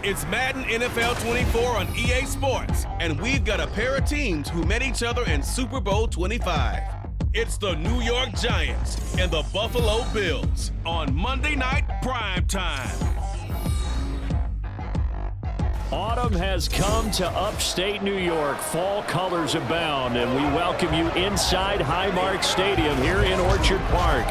It's Madden NFL 24 on EA Sports, and we've got a pair of teams who met each other in Super Bowl 25. It's the New York Giants and the Buffalo Bills on Monday Night Primetime. Autumn has come to upstate New York. Fall colors abound, and we welcome you inside Highmark Stadium here in Orchard Park.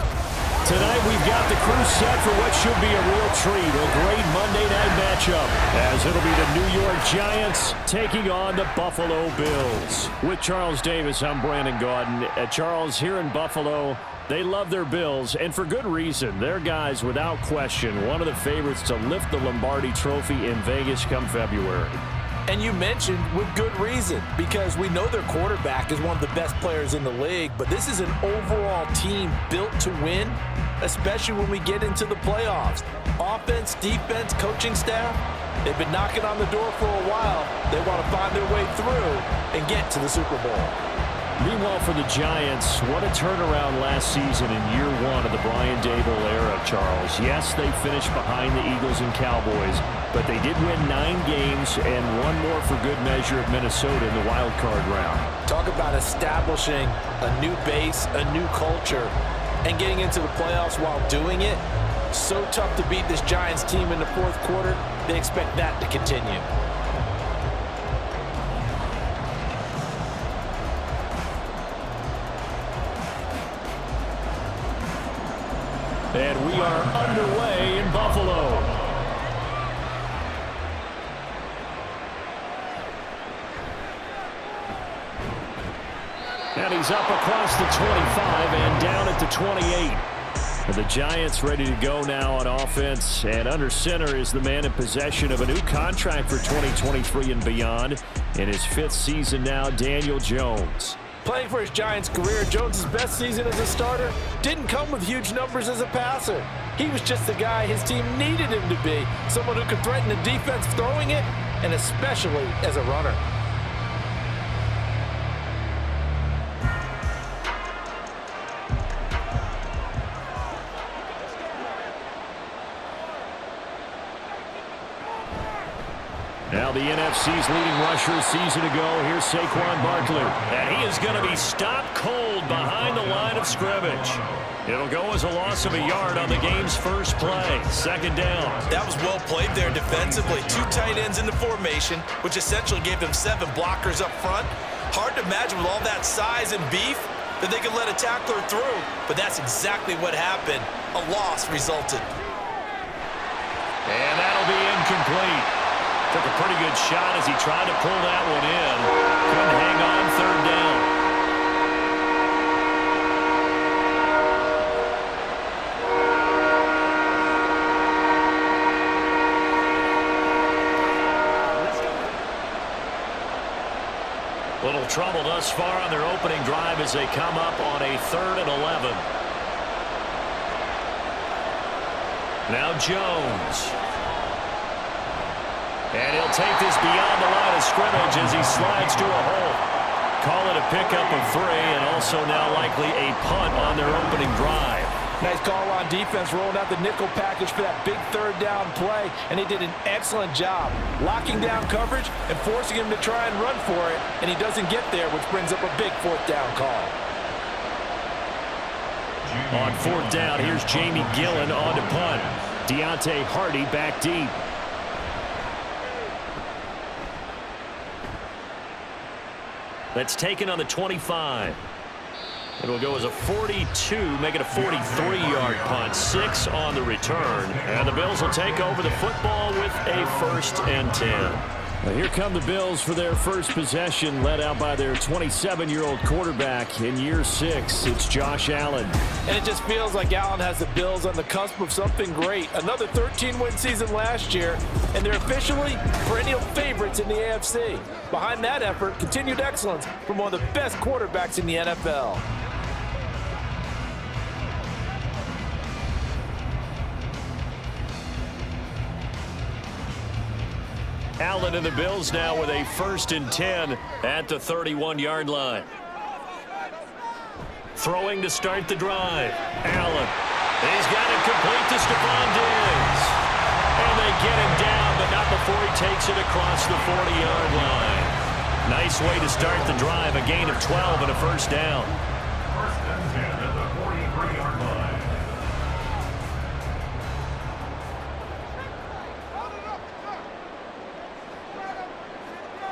Tonight we've got the crew set for what should be a real treat, a great Monday night matchup, as it'll be the New York Giants taking on the Buffalo Bills. With Charles Davis, I'm Brandon Gaudin. Charles, here in Buffalo, they love their Bills, and for good reason. They're guys, without question, one of the favorites to lift the Lombardi Trophy in Vegas come February. And you mentioned with good reason, because we know their quarterback is one of the best players in the league, but this is an overall team built to win, especially when we get into the playoffs. Offense, defense, coaching staff, they've been knocking on the door for a while. They want to find their way through and get to the Super Bowl. Meanwhile, for the Giants, what a turnaround last season in year one of the Brian Daboll era, Charles. Yes, they finished behind the Eagles and Cowboys, but they did win 9 games and one more for good measure of Minnesota in the wild card round. Talk about establishing a new base, a new culture, and getting into the playoffs while doing it. So tough to beat this Giants team in the fourth quarter. They expect that to continue. And we are underway in Buffalo. And he's up across the 25 and down at the 28. The Giants ready to go now on offense. And under center is the man in possession of a new contract for 2023 and beyond. In his 5th season now, Daniel Jones. Playing for his Giants career, Jones' best season as a starter didn't come with huge numbers as a passer. He was just the guy his team needed him to be, someone who could threaten the defense throwing it, and especially as a runner. Now the NFC's leading rusher a season ago, here's Saquon Barkley. And he is going to be stopped cold behind the line of scrimmage. It'll go as a loss of a yard on the game's first play. Second down. That was well played there defensively. 2 tight ends in the formation, which essentially gave them 7 blockers up front. Hard to imagine with all that size and beef that they could let a tackler through. But that's exactly what happened. A loss resulted. And that'll be incomplete. Took a pretty good shot as he tried to pull that one in. Couldn't hang on, third down. Little trouble thus far on their opening drive as they come up on a 3rd and 11. Now Jones. And he'll take this beyond the line of scrimmage as he slides to a hole. Call it a pickup of 3, and also now likely a punt on their opening drive. Nice call on defense, rolling out the nickel package for that big 3rd down play, and he did an excellent job locking down coverage and forcing him to try and run for it, and he doesn't get there, which brings up a big 4th down call. On 4th down, here's Jamie Gillen on to punt. Deontay Hardy back deep. That's taken on the 25. It'll go as a 42, make it a 43-yard punt. 6 on the return. And the Bills will take over the football with a 1st and 10. Now here come the Bills for their first possession, led out by their 27-year-old quarterback in year 6. It's Josh Allen. And it just feels like Allen has the Bills on the cusp of something great. Another 13-win season last year, and they're officially perennial favorites in the AFC. Behind that effort, continued excellence from one of the best quarterbacks in the NFL. Allen and the Bills now with a 1st and 10 at the 31-yard line. Throwing to start the drive. Allen. He's got it complete to Stephon Diggs. And they get him down, but not up before he takes it across the 40-yard line. Nice way to start the drive, a gain of 12 and a first down. First and 10 at the 43-yard line.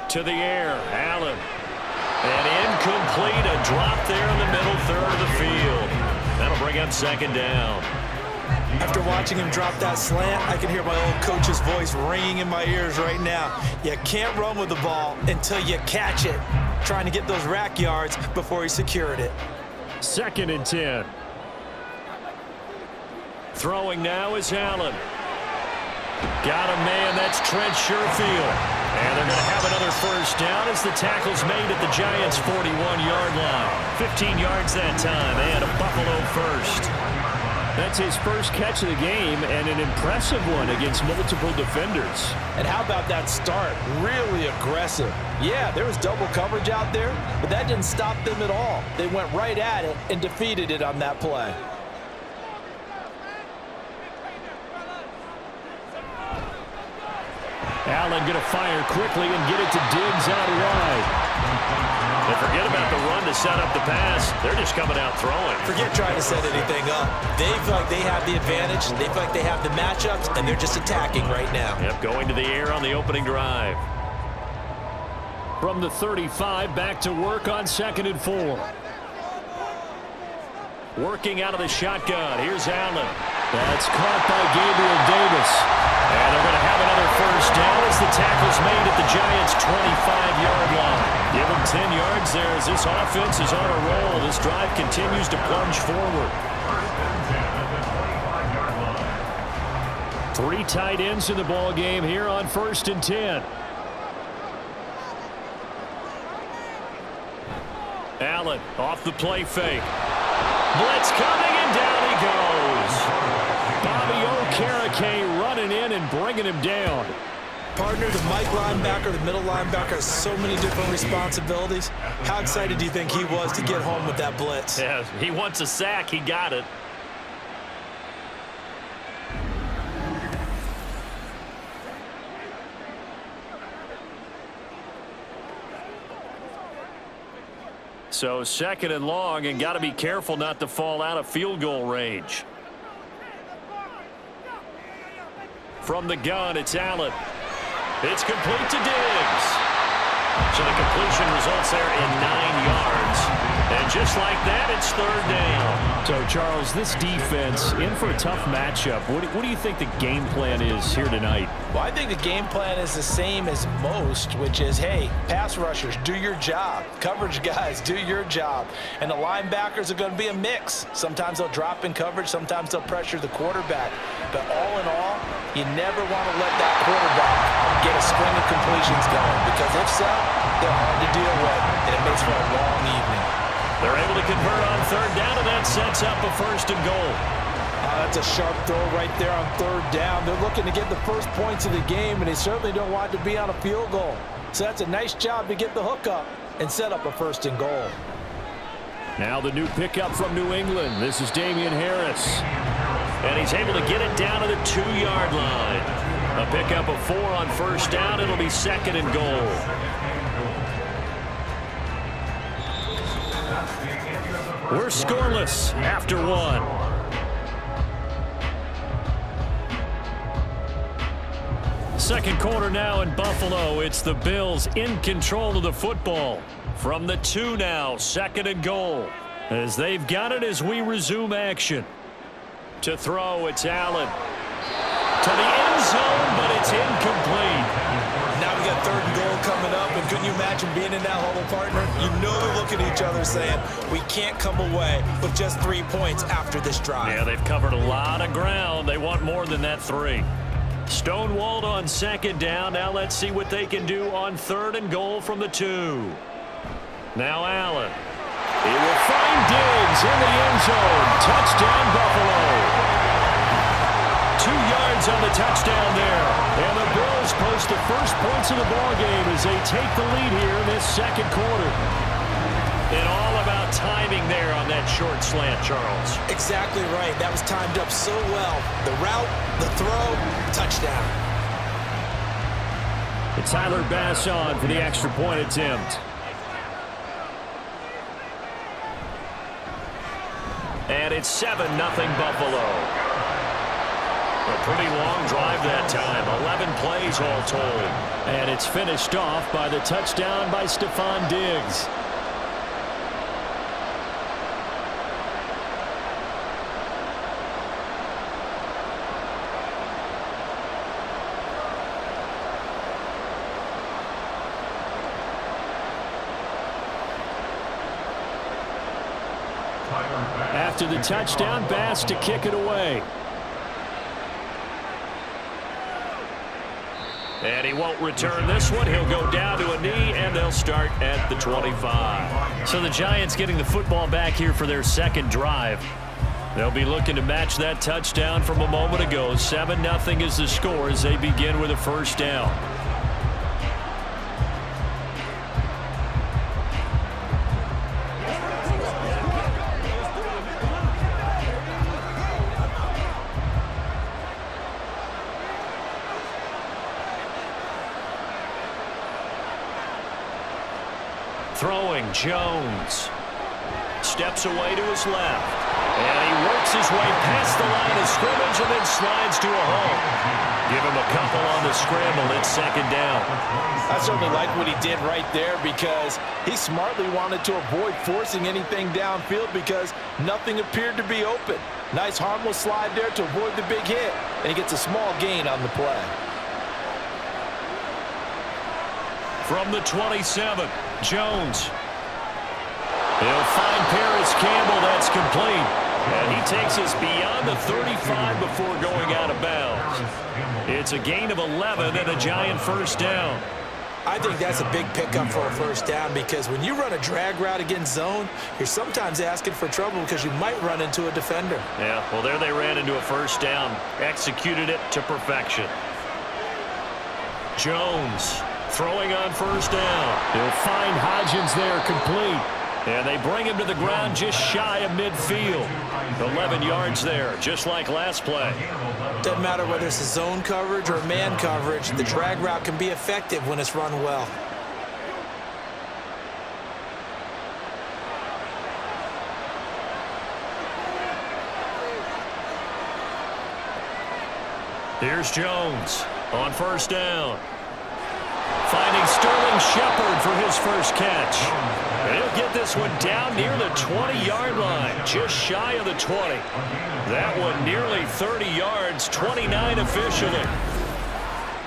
To the air, Allen. And incomplete, a drop there in the middle third of the field. That'll bring up second down. After watching him drop that slant, I can hear my old coach's voice ringing in my ears right now. You can't run with the ball until you catch it. Trying to get those rack yards before he secured it. Second and 10. Throwing now is Allen. Got a man, that's Trent Sherfield. And they're going to have another first down as the tackle's made at the Giants' 41-yard line. 15 yards that time, and a Buffalo first. That's his first catch of the game, and an impressive one against multiple defenders. And how about that start? Really aggressive. Yeah, there was double coverage out there, but that didn't stop them at all. They went right at it and defeated it on that play. Allen going to fire quickly and get it to Diggs out wide. And forget about the run to set up the pass. They're just coming out throwing. Forget trying to set anything up. They feel like they have the advantage. They feel like they have the matchups, and they're just attacking right now. Yep, going to the air on the opening drive. From the 35, back to work on 2nd and 4. Working out of the shotgun. Here's Allen. That's caught by Gabriel Davis. And they're going to have another first down as the tackle's made at the Giants' 25-yard line. Give them 10 yards there as this offense is on a roll. This drive continues to plunge forward. 3 tight ends in the ball game here on 1st and 10. Allen off the play fake. Blitz coming, and down he goes. Bobby Okereke running in and bringing him down. Partner, the Mike linebacker, the middle linebacker has so many different responsibilities. How excited do you think he was to get home with that blitz? Yeah, he wants a sack. He got it. So 2nd and long, and got to be careful not to fall out of field goal range. From the gun, it's Allen. It's complete to Diggs. So the completion results there in 9 yards. And just like that, it's 3rd down. So, Charles, this defense in for a tough matchup. What do you think the game plan is here tonight? Well, I think the game plan is the same as most, which is, hey, pass rushers, do your job. Coverage guys, do your job. And the linebackers are going to be a mix. Sometimes they'll drop in coverage. Sometimes they'll pressure the quarterback. But all in all, you never want to let that quarterback get a string of completions going, because if so, they're hard to deal with, and it makes for a long evening. They're able to convert on 3rd down, and that sets up a 1st and goal. That's a sharp throw right there on 3rd down. They're looking to get the first points of the game, and they certainly don't want to be on a field goal. So that's a nice job to get the hook up and set up a 1st and goal. Now the new pickup from New England. This is Damian Harris. And he's able to get it down to the 2-yard line. A pickup of 4 on 1st down. It'll be 2nd and goal. We're scoreless after 1. Second quarter now in Buffalo. It's the Bills in control of the football. From the 2 now, 2nd and goal. As they've got it as we resume action. To throw, it's Allen. To the end zone, but it's incomplete. Now we got 3rd and goal coming up, and couldn't you imagine being in that huddle, partner? You know they're looking at each other saying, we can't come away with just 3 points after this drive. Yeah, they've covered a lot of ground. They want more than that 3. Stonewalled on 2nd down. Now let's see what they can do on 3rd and goal from the 2. Now Allen. He will find Diggs in the end zone. Touchdown, Buffalo. 2 yards on the touchdown there. And the Bills post the first points of the ballgame as they take the lead here in this 2nd quarter. And all about timing there on that short slant, Charles. Exactly right. That was timed up so well. The route, the throw, touchdown. And Tyler Bass on for the extra point attempt. And it's 7-0 Buffalo. A pretty long drive that time. 11 plays all told. And it's finished off by the touchdown by Stephon Diggs. After the touchdown, Bass to kick it away. And he won't return this one. He'll go down to a knee, and they'll start at the 25. So the Giants getting the football back here for their second drive. They'll be looking to match that touchdown from a moment ago. 7-0 is the score as they begin with a first down. Throwing, Jones. Steps away to his left. And he works his way past the line of scrimmage and then slides to a hole. Give him a couple on the scramble. It's second down. I certainly like what he did right there because he smartly wanted to avoid forcing anything downfield because nothing appeared to be open. Nice harmless slide there to avoid the big hit, and he gets a small gain on the play. From the 27, Jones. He'll find Paris Campbell. That's complete. And he takes us beyond the 35 before going out of bounds. It's a gain of 11 and a Giant first down. I think that's a big pickup for a first down because when you run a drag route against zone, you're sometimes asking for trouble because you might run into a defender. Yeah, well, there they ran into a first down. Executed it to perfection. Jones throwing on first down. He'll find Hodgins there complete. And they bring him to the ground just shy of midfield. 11 yards there, just like last play. Doesn't matter whether it's a zone coverage or man coverage, the drag route can be effective when it's run well. Here's Jones on first down. Finding Sterling Shepard for his first catch. And he'll get this one down near the 20-yard line, just shy of the 20. That one nearly 30 yards, 29 officially.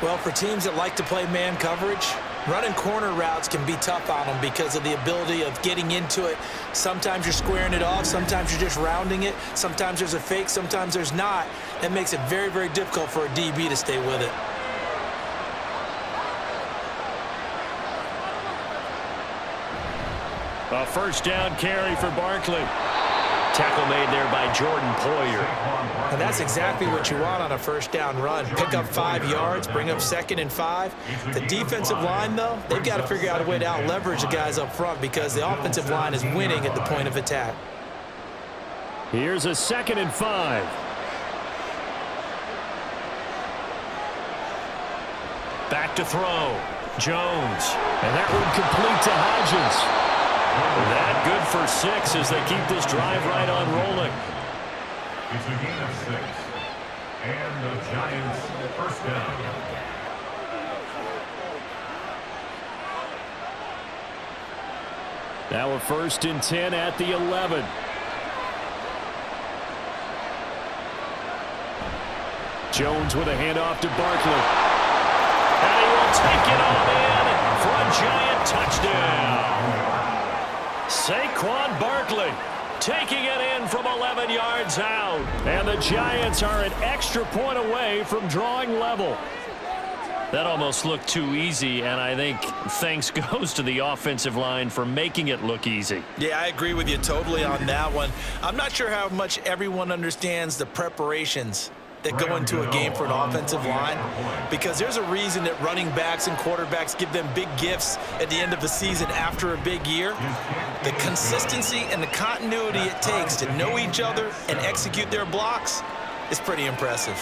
Well, for teams that like to play man coverage, running corner routes can be tough on them because of the ability of getting into it. Sometimes you're squaring it off. Sometimes you're just rounding it. Sometimes there's a fake. Sometimes there's not. That makes it very, very difficult for a DB to stay with it. A first down carry for Barkley. Tackle made there by Jordan Poyer. And that's exactly what you want on a first down run. Pick up 5 yards, bring up 2nd and 5. The defensive line, though, they've got to figure out a way to out-leverage the guys up front because the offensive line is winning at the point of attack. Here's a 2nd and 5. Back to throw. Jones. And that one complete to Hodgins. That good for 6 as they keep this drive right on rolling. It's a gain of 6. And the Giants first down. Now a 1st and 10 at the 11. Jones with a handoff to Barkley. And he will take it on in for a Giant touchdown. Saquon Barkley taking it in from 11 yards out. And the Giants are an extra point away from drawing level. That almost looked too easy, and I think thanks goes to the offensive line for making it look easy. Yeah, I agree with you totally on that one. I'm not sure how much everyone understands the preparations that go into a game for an offensive line because there's a reason that running backs and quarterbacks give them big gifts at the end of the season after a big year. The consistency and the continuity it takes to know each other and execute their blocks is pretty impressive.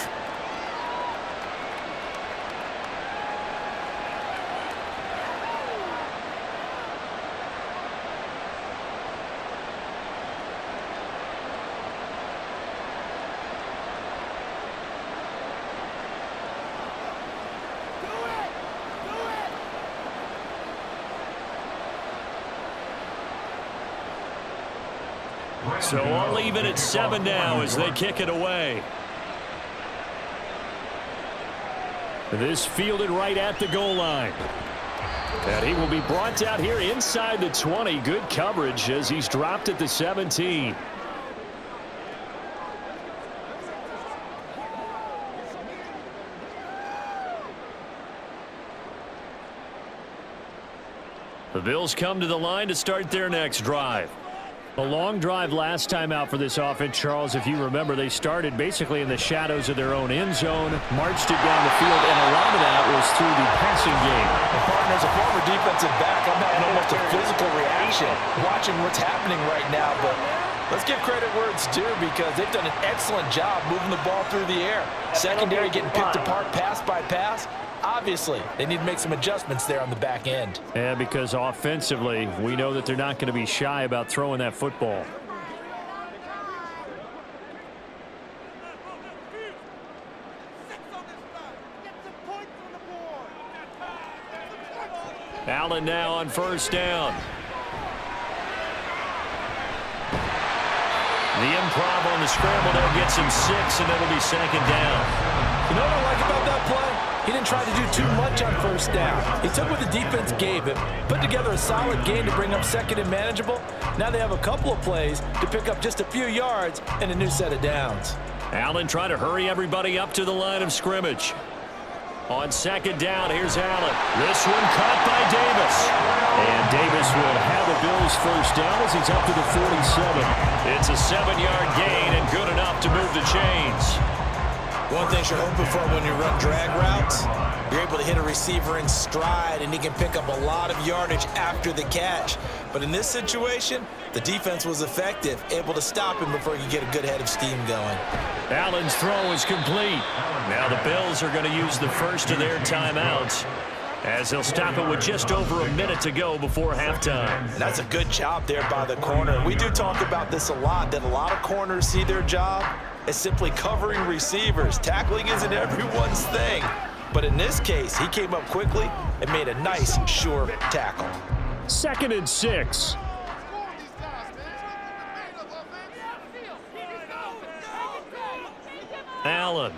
So all even at 7 now as they kick it away. This fielded right at the goal line. And he will be brought down here inside the 20. Good coverage as he's dropped at the 17. The Bills come to the line to start their next drive. A long drive last time out for this offense, Charles. If you remember, they started basically in the shadows of their own end zone, marched it down the field, and a lot of that was through the passing game. And partner, as a former defensive back, I'm having almost a physical reaction watching what's happening right now. But let's give credit where it's due because they've done an excellent job moving the ball through the air. Secondary getting picked apart pass by pass. Obviously, they need to make some adjustments there on the back end. Yeah, because offensively, we know that they're not going to be shy about throwing that football. Allen now on first down. The improv on the scramble there gets him 6, and it'll be second down. You know what I like about that play? He didn't try to do too much on first down. He took what the defense gave him, put together a solid game to bring up second and manageable. Now they have a couple of plays to pick up just a few yards and a new set of downs. Allen trying to hurry everybody up to the line of scrimmage. On second down, here's Allen. This one caught by Davis. And Davis will have the Bills first down as he's up to the 47. It's a 7-yard gain and good enough to move the chains. One thing you're hoping for when you run drag routes, you're able to hit a receiver in stride and he can pick up a lot of yardage after the catch. But in this situation, the defense was effective, able to stop him before he could get a good head of steam going. Allen's throw is complete. Now the Bills are going to use the first of their timeouts as they'll stop it with just over a minute to go before halftime. And that's a good job there by the corner. We do talk about this a lot, that a lot of corners see their job as simply covering receivers. Tackling isn't everyone's thing. But in this case, he came up quickly and made a nice, sure tackle. 2nd and 6. Allen.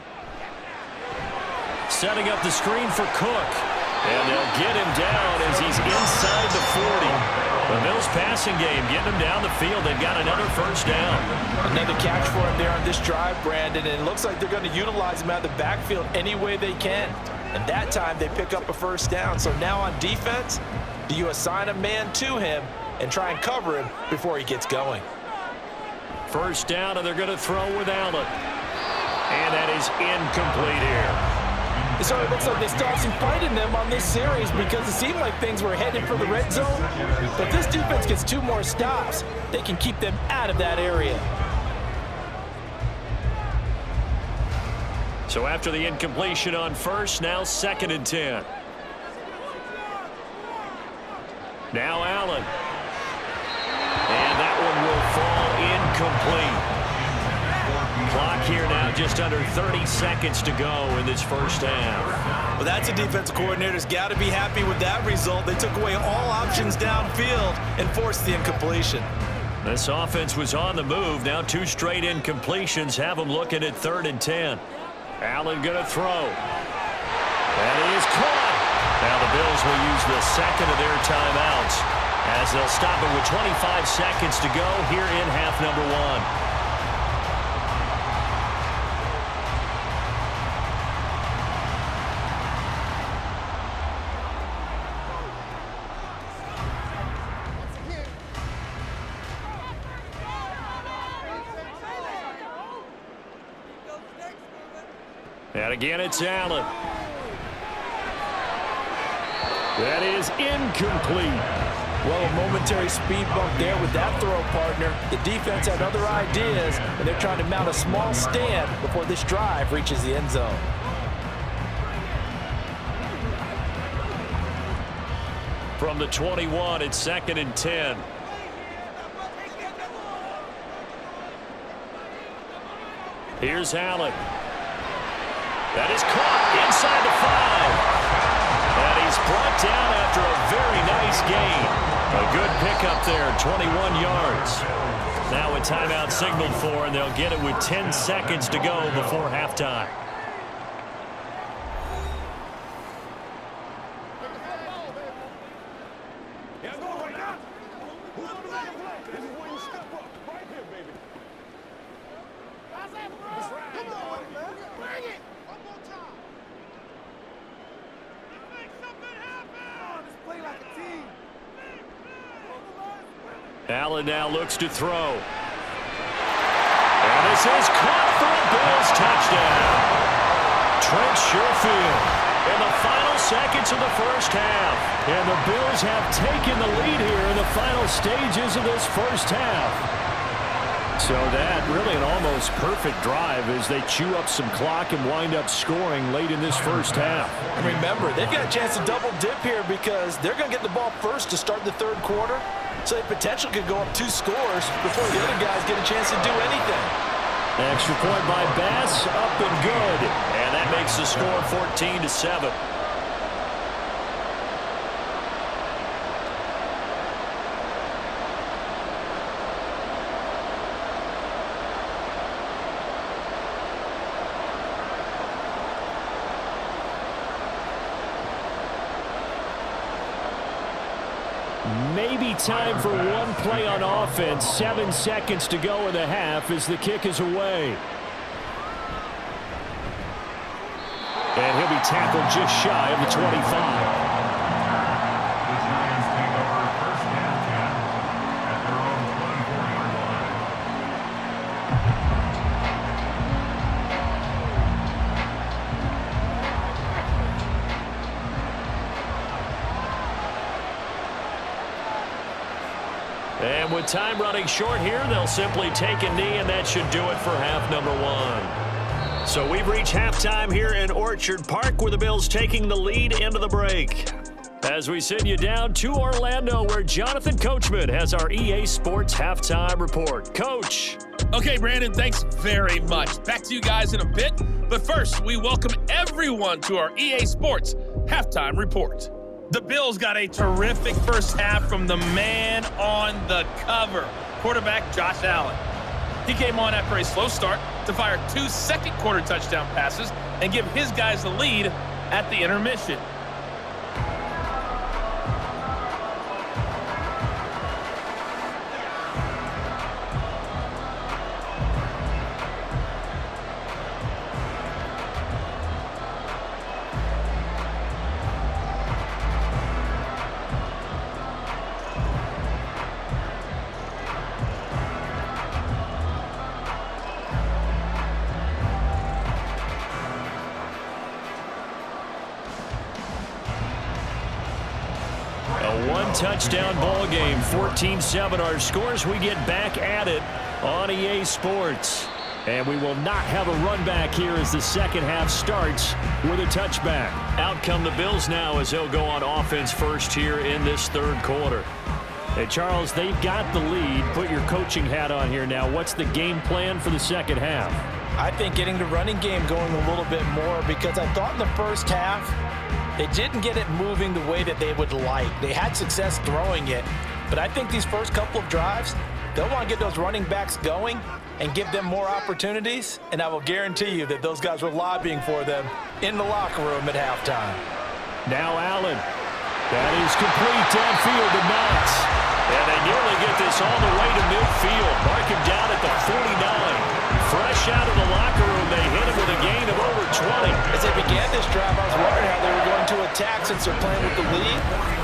Setting up the screen for Cook. And they'll get him down as he's inside the 40. The Bills passing game getting him down the field. They've got another first down. Another catch for him there on this drive, Brandon, and it looks like they're going to utilize him out of the backfield any way they can. And that time they pick up a first down. So now on defense, do you assign a man to him and try and cover him before he gets going? First down, and they're going to throw with Allen. And that is incomplete here. So it looks like they started some fight in them on this series because it seemed like things were headed for the red zone. But this defense gets 2 more stops. They can keep them out of that area. So after the incompletion on first, now 2nd and 10. Now Allen. And that one will fall incomplete. Clock here now, just under 30 seconds to go in this first half. Well, that's a defensive coordinator's got to be happy with that result. They took away all options downfield and forced the incompletion. This offense was on the move. Now 2 straight incompletions have them looking at 3rd and 10. Allen going to throw. That is caught. Now the Bills will use the 2nd of their timeouts as they'll stop it with 25 seconds to go here in half number 1. And again, it's Allen. That is incomplete. Well, a momentary speed bump there with that throw, partner. The defense had other ideas, and they're trying to mount a small stand before this drive reaches the end zone. From the 21, it's 2nd and 10. Here's Allen. That is caught inside the 5. And he's brought down after a very nice gain. A good pickup there, 21 yards. Now a timeout signaled for, and they'll get it with 10 seconds to go before halftime. Allen now looks to throw. And this is caught for a Bills touchdown. Trent Sherfield in the final seconds of the first half. And the Bills have taken the lead here in the final stages of this first half. So that really an almost perfect drive as they chew up some clock and wind up scoring late in this first half. And remember, they've got a chance to double dip here because they're going to get the ball first to start the third quarter. So they potentially could go up 2 scores before the other guys get a chance to do anything. Extra point by Bass, up and good. And that makes the score 14-7. Maybe time for one play on offense. 7 seconds to go in the half as the kick is away. And he'll be tackled just shy of the 25. The Giants take over first and 10 at their own 24-yard line. And with time running short here, they'll simply take a knee, and that should do it for half number 1. So we've reached halftime here in Orchard Park, where the Bills taking the lead into the break. As we send you down to Orlando, where Jonathan Coachman has our EA Sports halftime report. Coach. Okay, Brandon, thanks very much. Back to you guys in a bit. But first, we welcome everyone to our EA Sports halftime report. The Bills got a terrific first half from the man on the cover, quarterback Josh Allen. He came on after a slow start to fire 2 second-quarter touchdown passes and give his guys the lead at the intermission. Touchdown ball game, 14-7 our scores. We get back at it on EA Sports. And we will not have a run back here as the second half starts with a touchback. Out come the Bills now as they'll go on offense first here in this third quarter. Hey, Charles, they've got the lead. Put your coaching hat on here now. What's the game plan for the second half? I think getting the running game going a little bit more because I thought in the first half, they didn't get it moving the way that they would like. They had success throwing it, but I think these first couple of drives, they'll want to get those running backs going and give them more opportunities, and I will guarantee you that those guys were lobbying for them in the locker room at halftime. Now Allen. That is complete downfield to Knox. And they nearly get this all the way to midfield. Mark him down at the 49. Fresh out of the locker room, they hit him with a gain of over 20. As they began this drive, I was wondering how they were going to attack since they're playing with the lead.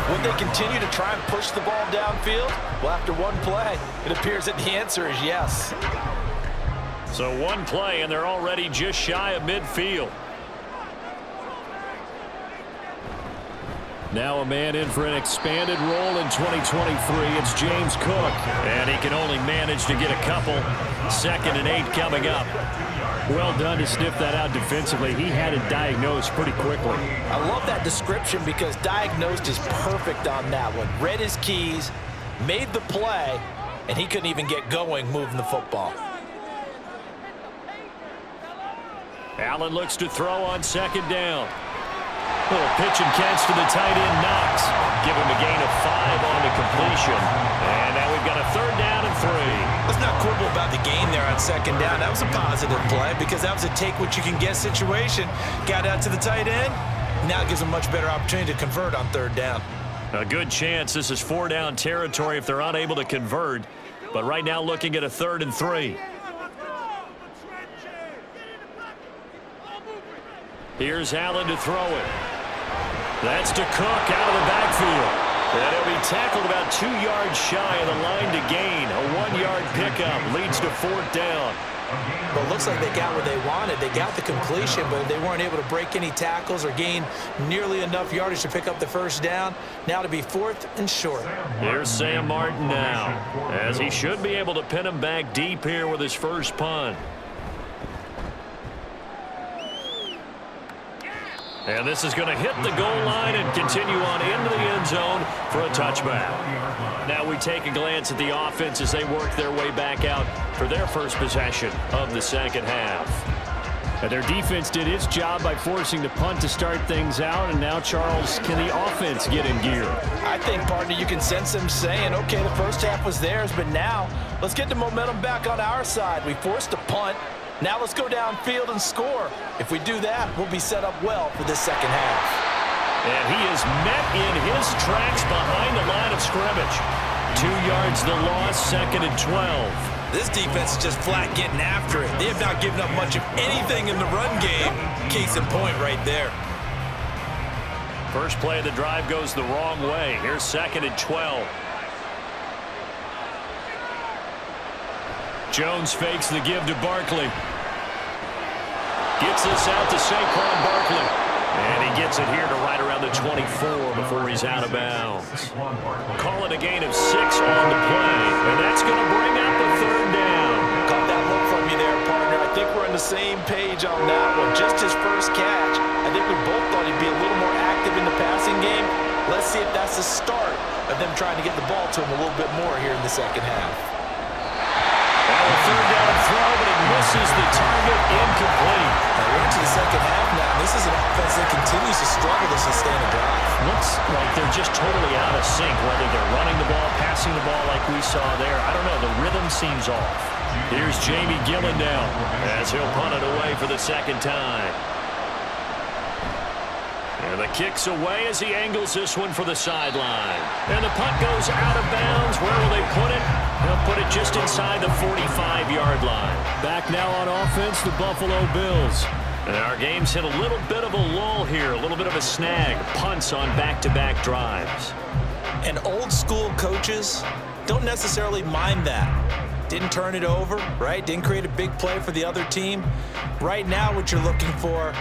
Would they continue to try and push the ball downfield? Well, after one play, it appears that the answer is yes. So one play, and they're already just shy of midfield. Now a man in for an expanded role in 2023. It's James Cook. And he can only manage to get a couple. 2nd and 8 coming up. Well done to sniff that out defensively. He had it diagnosed pretty quickly. I love that description because diagnosed is perfect on that one. Read his keys, made the play, and he couldn't even get going moving the football. Allen looks to throw on 2nd down. Little pitch and catch to the tight end, Knox. Give him a gain of 5 on the completion. And now we've got a 3rd down and 3. Let's not quibble about the gain there on second down. That was a positive play because that was a take-what-you-can-get situation. Got out to the tight end. Now it gives them much better opportunity to convert on third down. A good chance this is 4-down territory if they're unable to convert. But right now looking at a 3rd and 3. Here's Allen to throw it. That's to Cook out of the backfield. And he'll be tackled about 2 yards shy of the line to gain. A 1-yard pickup leads to 4th down. Well, it looks like they got what they wanted. They got the completion, but they weren't able to break any tackles or gain nearly enough yardage to pick up the first down. Now to be 4th and short. Here's Sam Martin now, as he should be able to pin him back deep here with his first punt. And this is going to hit the goal line and continue on into the end zone for a touchback. Now we take a glance at the offense as they work their way back out for their first possession of the second half. And their defense did its job by forcing the punt to start things out. And now, Charles, can the offense get in gear? I think, partner, you can sense them saying, okay, the first half was theirs, but now let's get the momentum back on our side. We forced a punt. Now let's go downfield and score. If we do that, we'll be set up well for this second half. And he is met in his tracks behind the line of scrimmage. 2 yards the loss, 2nd and 12. This defense is just flat getting after it. They have not given up much of anything in the run game. Case in point right there. First play of the drive goes the wrong way. Here's 2nd and 12. Jones fakes the give to Barkley. Gets this out to Saquon Barkley. And he gets it here to right around the 24 before he's out of bounds. Call it a gain of 6 on the play. And that's going to bring up a 3rd down. Caught that look from you there, partner. I think we're on the same page on that one. Just his first catch. I think we both thought he'd be a little more active in the passing game. Let's see if that's the start of them trying to get the ball to him a little bit more here in the second half. Now a 3rd down throw, but it misses the target, incomplete. Now we're into the second half now. This is an offense that continues to struggle to sustain a drive. Looks like they're just totally out of sync, whether they're running the ball, passing the ball like we saw there. I don't know. The rhythm seems off. Here's Jamie Gillen now as he'll punt it away for the 2nd time. And the kick's away as he angles this one for the sideline. And the punt goes out of bounds. Where will they put it? They'll put it just inside the 45-yard line. Back now on offense, the Buffalo Bills. And our game's hit a little bit of a lull here, a little bit of a snag. Punts on back-to-back drives. And old-school coaches don't necessarily mind that. Didn't turn it over, right? Didn't create a big play for the other team. Right now what you're looking for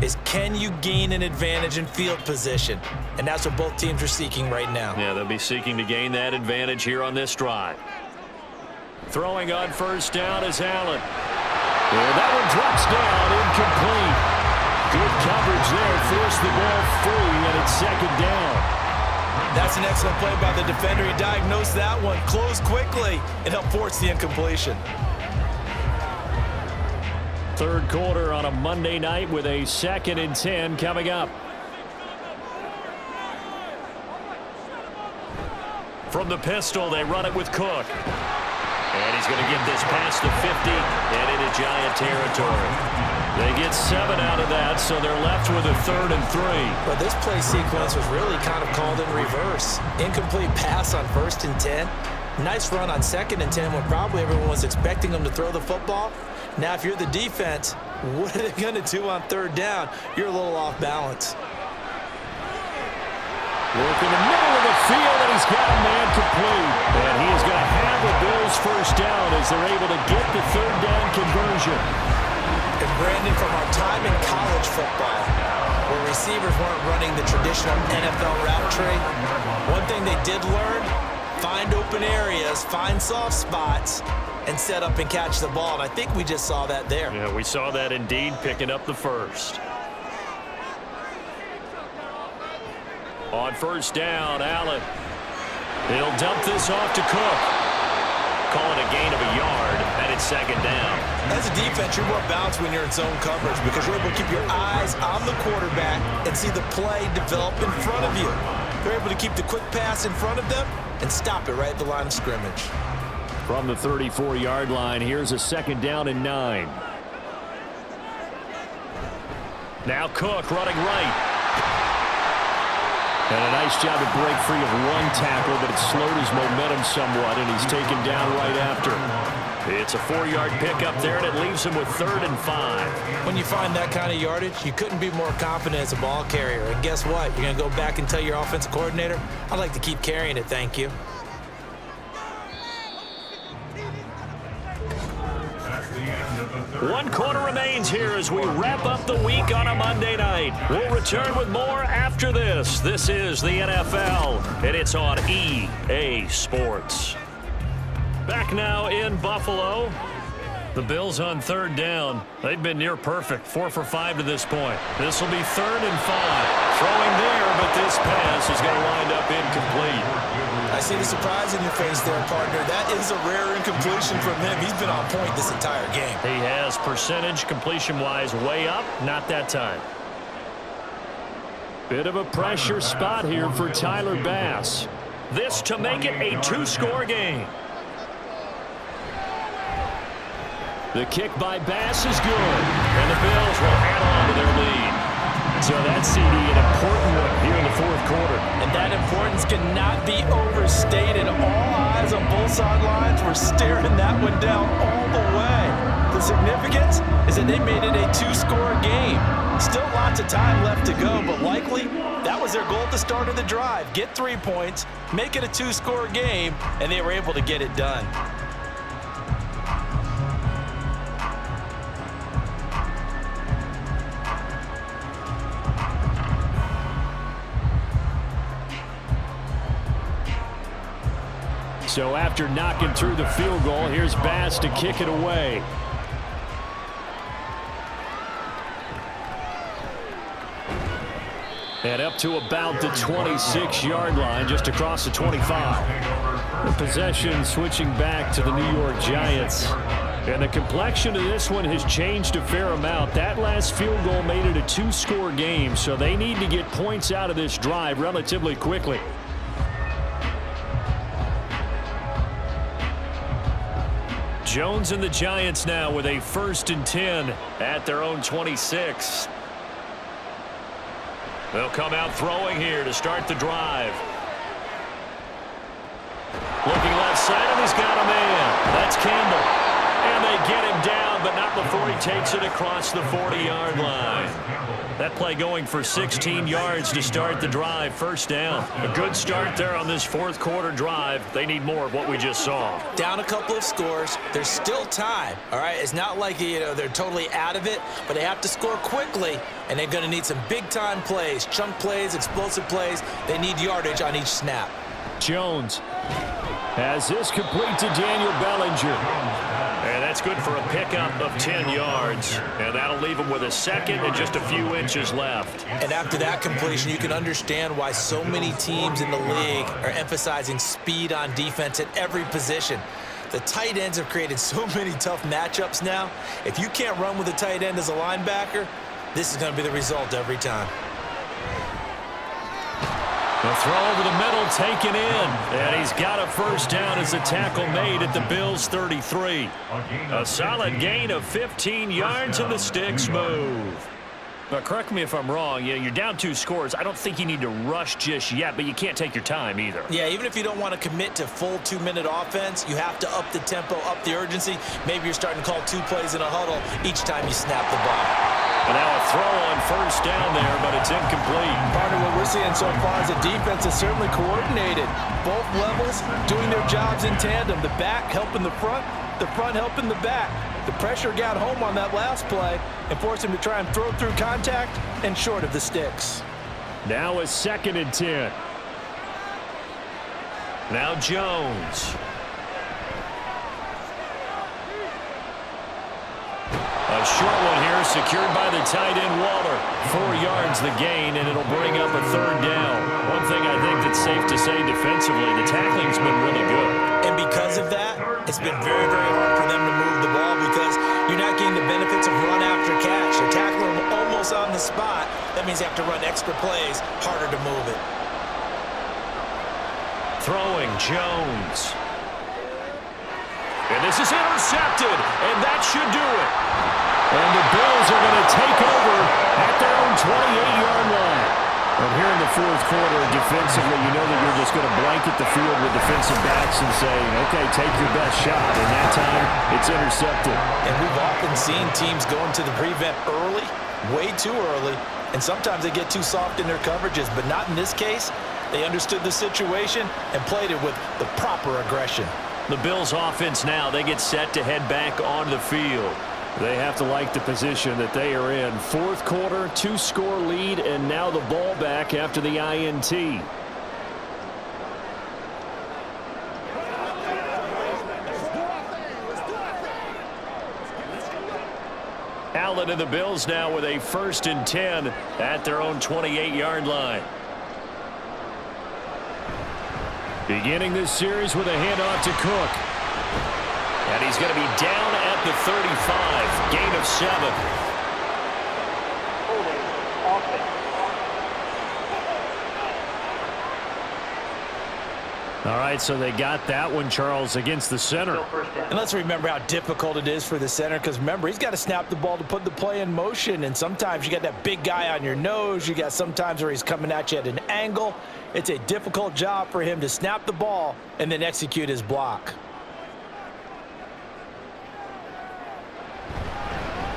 is can you gain an advantage in field position? And that's what both teams are seeking right now. Yeah, they'll be seeking to gain that advantage here on this drive. Throwing on first down is Allen. And that one drops down, incomplete. Good coverage there, forced the ball free, and it's 2nd down. That's an excellent play by the defender. He diagnosed that one, closed quickly, and helped force the incompletion. 3rd quarter on a Monday night with a 2nd and 10 coming up. From the pistol, they run it with Cook. And he's going to get this past the 50 and into Giant territory. They get 7 out of that, so they're left with a 3rd and 3. But this play sequence was really kind of called in reverse. Incomplete pass on 1st and 10. Nice run on 2nd and 10 when probably everyone was expecting them to throw the football. Now, if you're the defense, what are they going to do on 3rd down? You're a little off balance. Work in the middle of the field, and he's got a man complete. And he is going to have the Bills first down as they're able to get the 3rd down conversion. And Brandon, from our time in college football, where receivers weren't running the traditional NFL route tree, one thing they did learn, find open areas, find soft spots, and set up and catch the ball. And I think we just saw that there. Yeah, we saw that indeed, picking up the first. On first down, Allen. He'll dump this off to Cook. Call it a gain of a yard, and it's 2nd down. As a defense, you're more balanced when you're in zone coverage because you're able to keep your eyes on the quarterback and see the play develop in front of you. You're able to keep the quick pass in front of them and stop it right at the line of scrimmage. from the 34-yard line. Here's a 2nd down and 9. Now Cook running right. And a nice job to break free of one tackle, but it slowed his momentum somewhat, and he's taken down right after. It's a 4-yard pickup there, and it leaves him with 3rd and 5. When you find that kind of yardage, you couldn't be more confident as a ball carrier. And guess what? You're going to go back and tell your offensive coordinator, I'd like to keep carrying it, thank you. One quarter remains here as we wrap up the week on a Monday night. We'll return with more after this. This is the NFL, and it's on EA Sports. Back now in Buffalo. The Bills on 3rd down. They've been near perfect, 4 for 5 to this point. This will be 3rd and 5. Throwing there, but this pass is going to wind up incomplete. I see the surprise in your face there, partner. That is a rare incompletion from him. He's been on point this entire game. He has percentage completion-wise way up, not that time. Bit of a pressure spot here for Tyler Bass. This to make it a 2-score game. The kick by Bass is good, and the Bills will add on to their lead. So that's CD, an important one here in the 4th quarter. And that importance cannot be overstated. All eyes on both sidelines were staring that one down all the way. The significance is that they made it a 2-score game. Still lots of time left to go, but likely that was their goal at the start of the drive. Get 3 points, make it a 2-score game, and they were able to get it done. So after knocking through the field goal, here's Bass to kick it away. And up to about the 26-yard line, just across the 25. The possession switching back to the New York Giants. And the complexion of this one has changed a fair amount. That last field goal made it a 2-score game, so they need to get points out of this drive relatively quickly. Jones and the Giants now with a 1st and 10 at their own 26. They'll come out throwing here to start the drive. Looking left side, and he's got a man. That's Campbell. And they get him down, but not before he takes it across the 40-yard line. That play going for 16 yards to start the drive. 1st down. A good start there on this 4th quarter drive. They need more of what we just saw. Down a couple of scores. There's still time, all right? It's not like, they're totally out of it, but they have to score quickly, and they're going to need some big-time plays, chunk plays, explosive plays. They need yardage on each snap. Jones has this complete to Daniel Bellinger. And that's good for a pickup of 10 yards. And that'll leave him with a 2nd and just a few inches left. And after that completion, you can understand why so many teams in the league are emphasizing speed on defense at every position. The tight ends have created so many tough matchups now. If you can't run with a tight end as a linebacker, this is going to be the result every time. The throw over the middle taken in. And he's got a 1st down as the tackle made at the Bills' 33. A solid gain of 15 yards and the sticks move. Now, correct me if I'm wrong. You're down 2 scores. I don't think you need to rush just yet, but you can't take your time either. Yeah, even if you don't want to commit to full 2-minute offense, you have to up the tempo, up the urgency. Maybe you're starting to call 2 plays in a huddle each time you snap the ball. And now a throw on 1st down there, but it's incomplete. Part of what we're seeing so far is the defense is certainly coordinated. Both levels doing their jobs in tandem. The back helping the front helping the back. The pressure got home on that last play and forced him to try and throw through contact and short of the sticks. Now a 2nd and 10. Now Jones. A short one here, secured by the tight end Waller. 4 yards the gain, and it'll bring up a 3rd down. One thing I think that's safe to say defensively, the tackling's been really good. And because of that, it's been very, very hard for them to move the ball because you're not getting the benefits of run after catch. They're tackling them almost on the spot. That means you have to run extra plays, harder to move it. Throwing Jones. And this is intercepted, and that should do it. And the Bills are going to take over at their own 28-yard line. And here in the fourth quarter, defensively, you know that you're just going to blanket the field with defensive backs and say, okay, take your best shot. And that time, it's intercepted. And we've often seen teams go into the prevent early, way too early, and sometimes they get too soft in their coverages, but not in this case. They understood the situation and played it with the proper aggression. The Bills offense now, they get set to head back on the field. They have to like the position that they are in. Fourth quarter, 2-score lead, and now the ball back after the INT. Allen and the Bills now with a 1st and 10 at their own 28-yard line. Beginning this series with a handoff to Cook. And he's going to be down at the 35. Gain of 7. All right, so they got that one, Charles, against the center. And let's remember how difficult it is for the center, because remember, he's got to snap the ball to put the play in motion, and sometimes you got that big guy on your nose. You got sometimes where he's coming at you at an angle. It's a difficult job for him to snap the ball and then execute his block.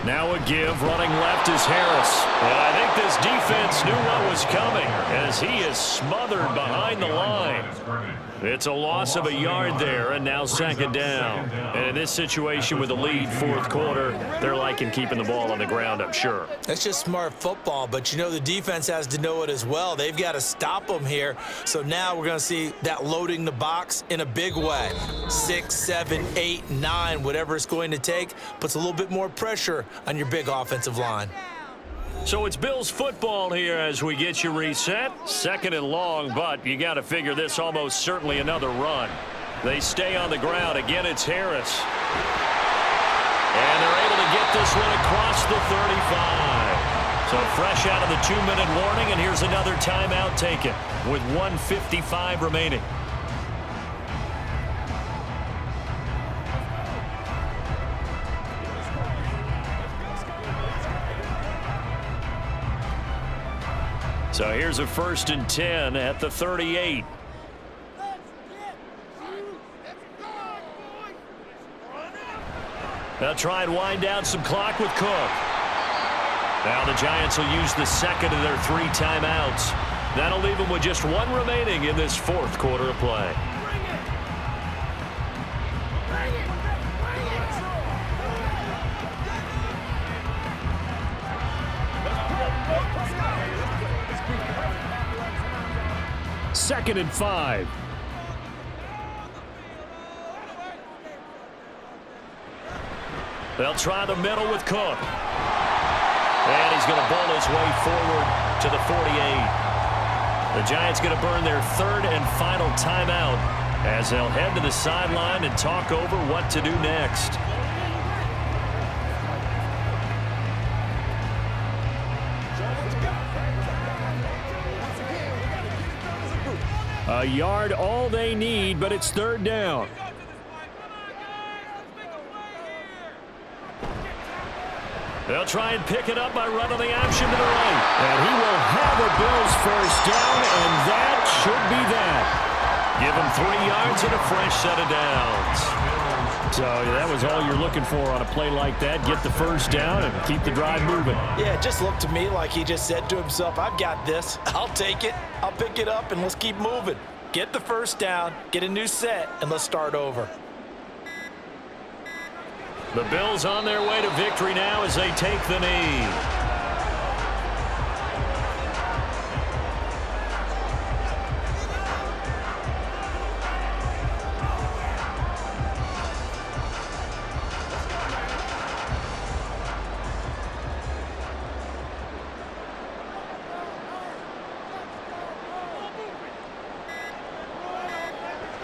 Now a give, running left is Harris. And I think this defense knew what was coming as he is smothered behind the line. It's a loss of a yard there, and now 2nd down. And in this situation with the lead, fourth quarter, they're liking keeping the ball on the ground, I'm sure. That's just smart football, but you know the defense has to know it as well. They've got to stop them here. So now we're going to see that loading the box in a big way. 6, 7, 8, 9, whatever it's going to take, puts a little bit more pressure on your big offensive line. So it's Bills football here as we get you reset. 2nd and long, but you got to figure this almost certainly another run. They stay on the ground. Again, it's Harris. And they're able to get this one across the 35. So fresh out of the 2-minute warning, and here's another timeout taken with 1:55 remaining. So here's a 1st and 10 at the 38. They'll try and wind down some clock with Cook. Now the Giants will use the 2nd of their 3 timeouts. That'll leave them with just 1 remaining in this fourth quarter of play. Second and 5. They'll try the middle with Cook. And he's going to bowl his way forward to the 48. The Giants going to burn their 3rd and final timeout as they'll head to the sideline and talk over what to do next. A yard all they need, but it's 3rd down. They'll try and pick it up by running the option to the right. And he will have a Bills 1st down, and that should be that. Give him 3 yards and a fresh set of downs. So that was all you're looking for on a play like that. Get the 1st down and keep the drive moving. Yeah, it just looked to me like he just said to himself, I've got this. I'll take it. I'll pick it up, and let's keep moving. Get the 1st down, get a new set, and let's start over. The Bills on their way to victory now as they take the knee.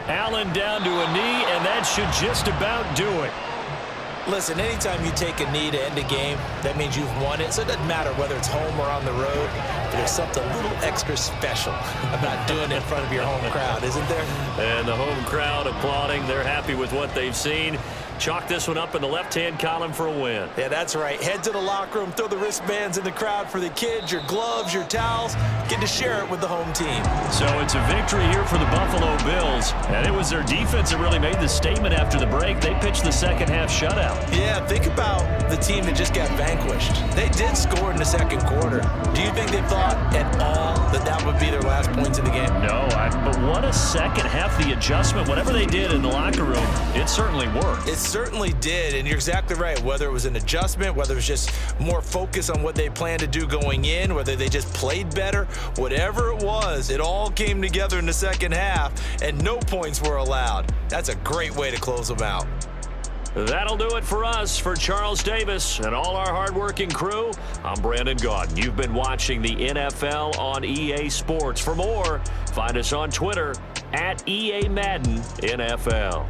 Allen down to a knee, and that should just about do it. Listen, anytime you take a knee to end a game, that means you've won it. So it doesn't matter whether it's home or on the road. There's something a little extra special about doing it in front of your home crowd, isn't there? And the home crowd applauding. They're happy with what they've seen. Chalk this one up in the left-hand column for a win. Yeah, that's right. Head to the locker room, throw the wristbands in the crowd for the kids, your gloves, your towels. Get to share it with the home team. So it's a victory here for the Buffalo Bills, and it was their defense that really made the statement after the break. They pitched the second-half shutout. Yeah, think about the team that just got vanquished. They did score in the second quarter. Do you think they thought at all that that would be their last points in the game? No, but what a second half. The adjustment, whatever they did in the locker room, it certainly worked. It certainly did, and you're exactly right. Whether it was an adjustment, whether it was just more focus on what they planned to do going in, whether they just played better, whatever it was, it all came together in the second half, and no points were allowed. That's a great way to close them out. That'll do it for us. For Charles Davis and all our hardworking crew, I'm Brandon Gaudin. You've been watching the NFL on EA Sports. For more, find us on Twitter @EA Madden NFL.